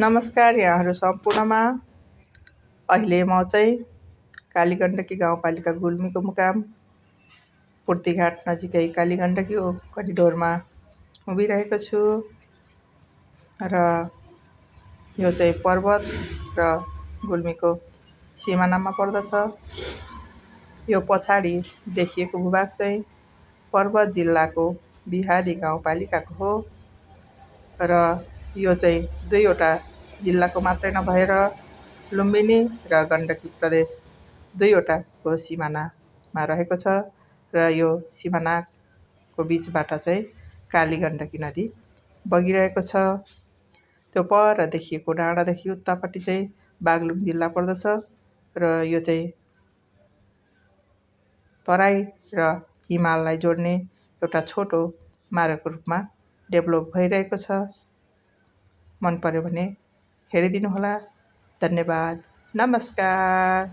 नमस्कार यहाँहरू सम्पूर्णमा। अहिले म चाहिँ कालीगण्डकी गाउँपालिका गुल्मीको मुकाम पूर्तिघाट नजिकै कालीगण्डकी करिडोरमा उभिरहेको छु र यो चाहिँ पर्वत र गुल्मीको सिमानामा पर्दछ। यो पछाडि देखिएको भूभाग चाहिँ पर्वत जिल्लाको बिहादी गाउँपालिकाको हो र यो चाहिँ दुईवटा जिल्लाको मात्रै नभएर लुम्बिनी र गण्डकी प्रदेश दुईवटाको सिमानामा रहेको छ र यो सिमानाको बिचबाट चाहिँ कालीगण्डकी नदी बगिरहेको छ। त्यो पर देखिएको डाँडादेखि उतापट्टि चाहिँ बागलुङ जिल्ला पर्दछ र यो चाहिँ तराई र हिमाललाई जोड्ने एउटा छोटो मार्गको रूपमा डेभलप भइरहेको छ। मन पर्यो भने हेरिदिनुहोला। धन्यवाद। नमस्कार।